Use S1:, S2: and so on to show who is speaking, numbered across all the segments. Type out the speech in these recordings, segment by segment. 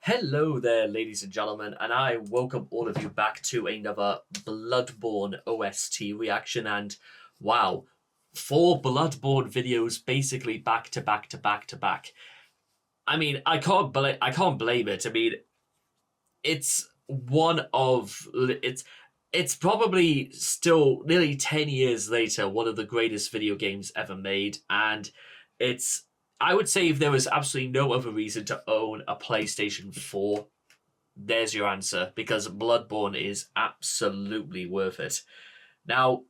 S1: Hello there, ladies and gentlemen, and I welcome all of you back to another Bloodborne OST reaction. And wow, four Bloodborne videos basically back to back to back to back. I mean, I can't blame it. I mean, it's one of it's probably still nearly 10 years later one of the greatest video games ever made, and it's I would say if there was absolutely no other reason to own a PlayStation 4, there's your answer, because Bloodborne is absolutely worth it. Now,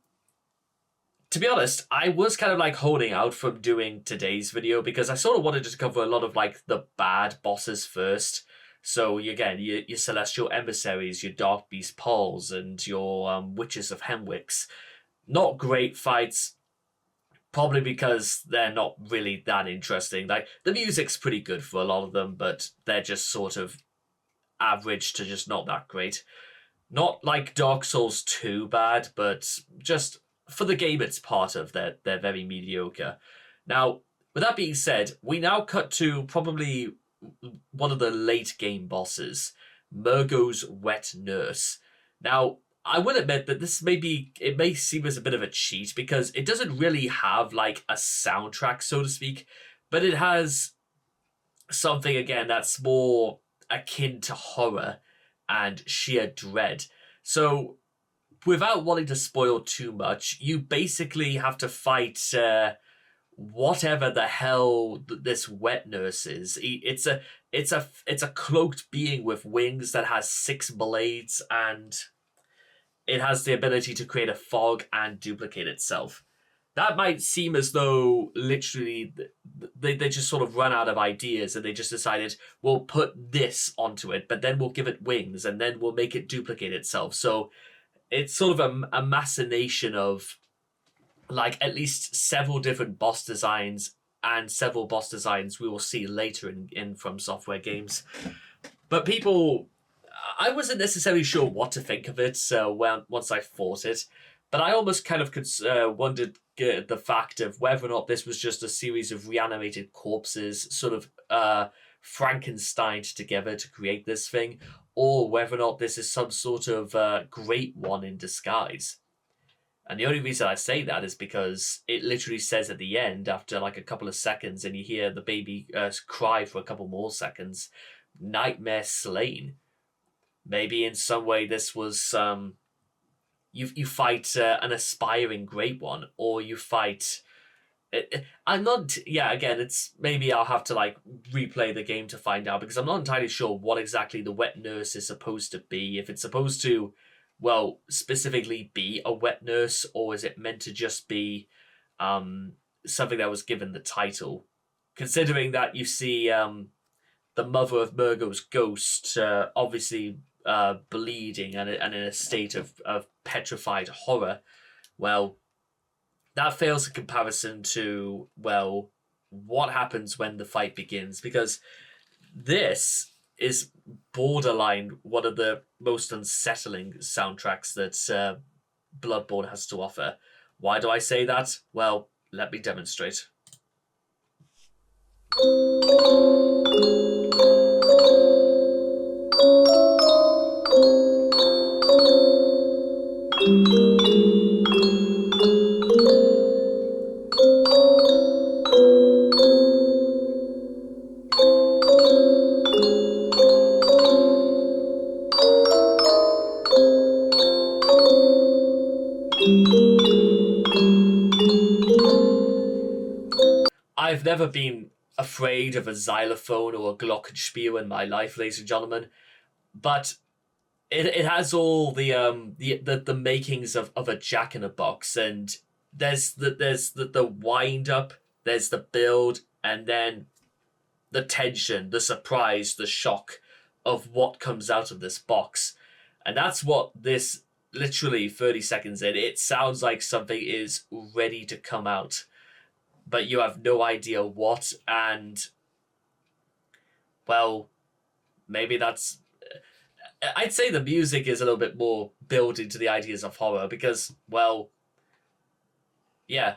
S1: to be honest, I was kind of like holding out from doing today's video because I sort of wanted to cover a lot of like the bad bosses first. So again, your celestial emissaries, your dark beast Pauls, and your witches of Hemwicks. Not great fights, probably because they're not really that interesting. Like the music's pretty good for a lot of them, but they're just sort of average to just not that great. Not like Dark Souls 2 bad, but just for the game it's part of, they're very mediocre. Now, with that being said, we now cut to probably one of the late game bosses, Mergo's Wet Nurse. Now, I will admit that it may seem as a bit of a cheat because it doesn't really have like a soundtrack, so to speak, but it has something again that's more akin to horror and sheer dread. So, without wanting to spoil too much, you basically have to fight whatever the hell this wet nurse is. It's a cloaked being with wings that has six blades, and it has the ability to create a fog and duplicate itself. That might seem as though literally they just sort of run out of ideas and they just decided, we'll put this onto it, but then we'll give it wings and then we'll make it duplicate itself. So it's sort of a machination of like at least several different boss designs and several boss designs we will see later in From Software games. But I wasn't necessarily sure what to think of it once I fought it, but I almost kind of wondered the fact of whether or not this was just a series of reanimated corpses, sort of Frankensteined together to create this thing, or whether or not this is some sort of great one in disguise. And the only reason I say that is because it literally says at the end, after like a couple of seconds, and you hear the baby cry for a couple more seconds, "Nightmare slain." Maybe in some way this was you fight an aspiring great one, or you fight. I'm not. Yeah, again, it's maybe I'll have to like replay the game to find out, because I'm not entirely sure what exactly the wet nurse is supposed to be. If it's supposed to, well, specifically be a wet nurse, or is it meant to just be something that was given the title? Considering that you see the mother of Mergo's ghost obviously bleeding and in a state of petrified horror, well, that fails in comparison to, well, what happens when the fight begins, because this is borderline one of the most unsettling soundtracks that Bloodborne has to offer. Why do I say that? Well, let me demonstrate. I've never been afraid of a xylophone or a glockenspiel in my life, ladies and gentlemen, but it has all the makings of a jack in a box, and there's the wind up, there's the build, and then the tension, the surprise, the shock of what comes out of this box. And that's what this literally 30 seconds in, it sounds like something is ready to come out, but you have no idea what. And well, maybe that's, I'd say the music is a little bit more built into the ideas of horror because, well, yeah.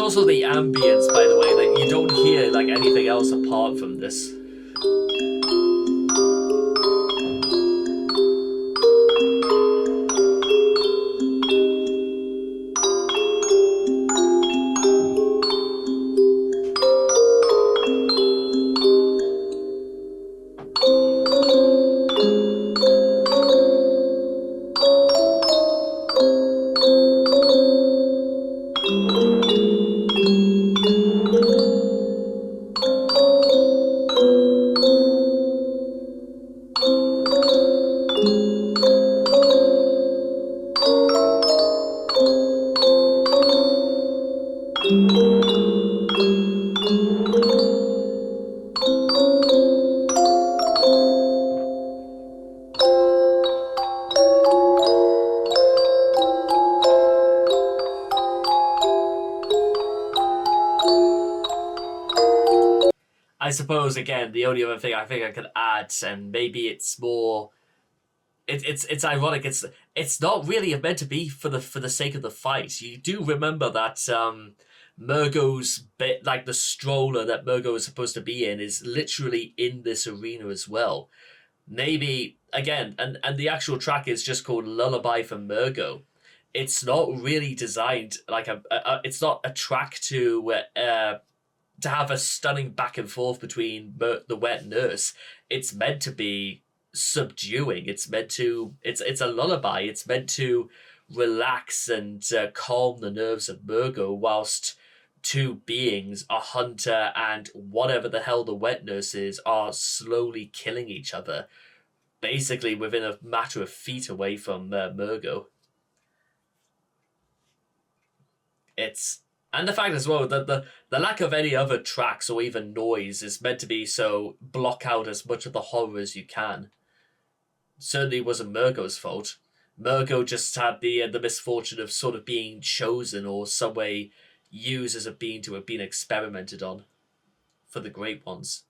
S1: also the ambience, by the way. Like, you don't hear like anything else apart from this. I suppose again the only other thing I think I could add, and maybe it's more, it's ironic. It's not really meant to be for the sake of the fight. You do remember that Mergo's bit, like the stroller that Mergo is supposed to be in, is literally in this arena as well. Maybe again, and the actual track is just called Lullaby for Mergo. It's not really designed like it's not a track to have a stunning back and forth between the wet nurse. It's meant to be subduing. It's meant to. It's a lullaby. It's meant to relax and calm the nerves of Mergo, whilst two beings, a hunter and whatever the hell the wet nurse is, are slowly killing each other, basically within a matter of feet away from Mergo. It's and the fact as well that the lack of any other tracks or even noise is meant to be so block out as much of the horror as you can. Certainly wasn't Mergo's fault. Mergo just had the misfortune of sort of being chosen or some way used as a being to have been experimented on for the great ones.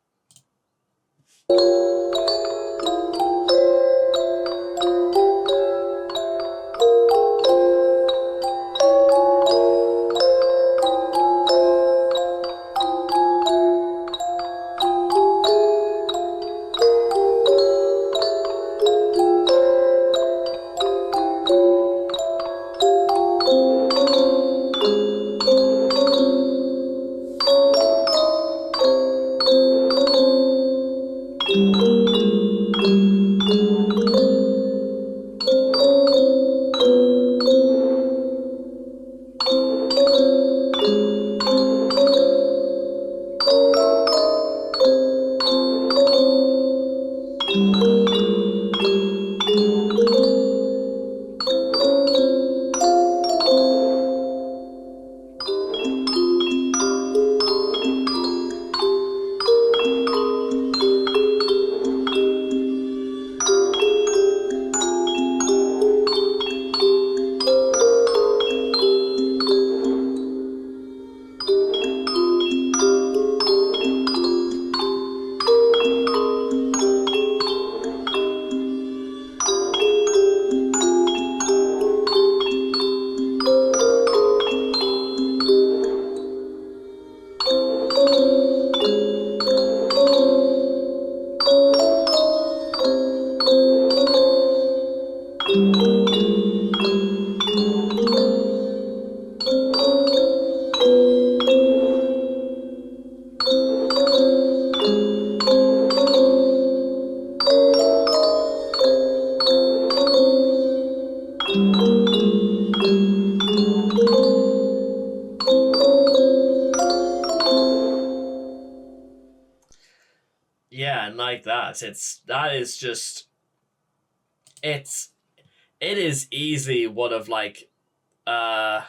S1: Yeah, and like that, it is easily one of like uh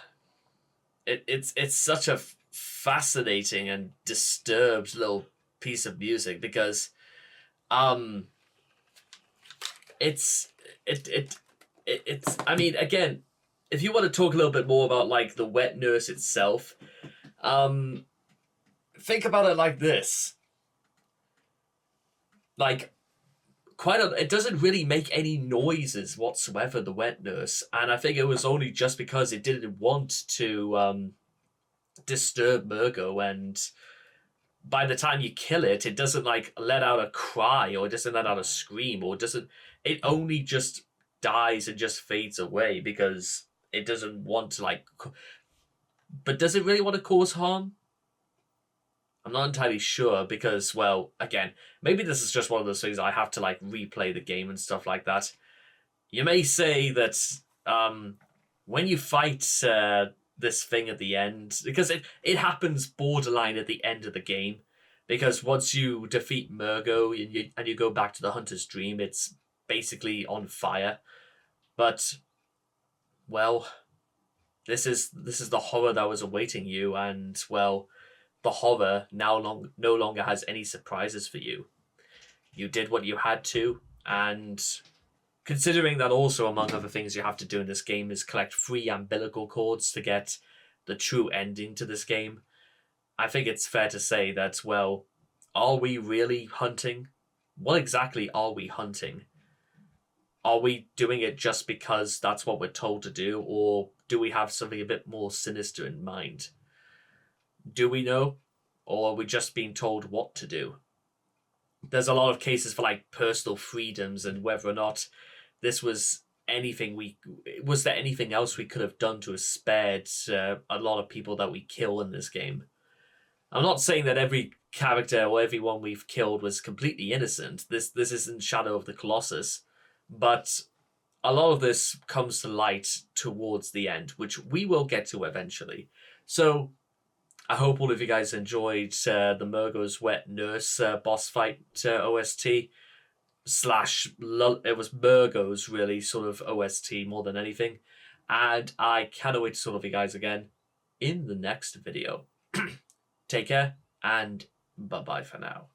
S1: it's such a fascinating and disturbed little piece of music because um it's it's I mean, again, if you want to talk a little bit more about like the wet nurse itself, think about it like this. Like, it doesn't really make any noises whatsoever, the wet nurse, and I think it was only just because it didn't want to disturb Mergo, and by the time you kill it, it doesn't like let out a cry or it doesn't let out a scream or it doesn't. It only just dies and just fades away because it doesn't want to like. But does it really want to cause harm? I'm not entirely sure because, well, again, maybe this is just one of those things I have to like replay the game and stuff like that. You may say that when you fight this thing at the end, because it happens borderline at the end of the game, because once you defeat Mergo and you go back to the Hunter's Dream, it's basically on fire. But, well, this is the horror that was awaiting you, and, well, the horror no longer has any surprises for you. You did what you had to, and considering that also, among other things you have to do in this game is collect 3 umbilical cords to get the true ending to this game, I think it's fair to say that, well, are we really hunting? What exactly are we hunting? Are we doing it just because that's what we're told to do, or do we have something a bit more sinister in mind? Do we know, or are we just being told what to do? There's a lot of cases for like personal freedoms and whether or not this was anything was there anything else we could have done to have spared a lot of people that we kill in this game. I'm not saying that every character or everyone we've killed was completely innocent. This isn't Shadow of the Colossus, but a lot of this comes to light towards the end, which we will get to eventually. So I hope all of you guys enjoyed the Mergo's Wet Nurse boss fight OST. It was Mergo's really sort of OST more than anything. And I cannot wait to see all of you guys again in the next video. Take care and bye-bye for now.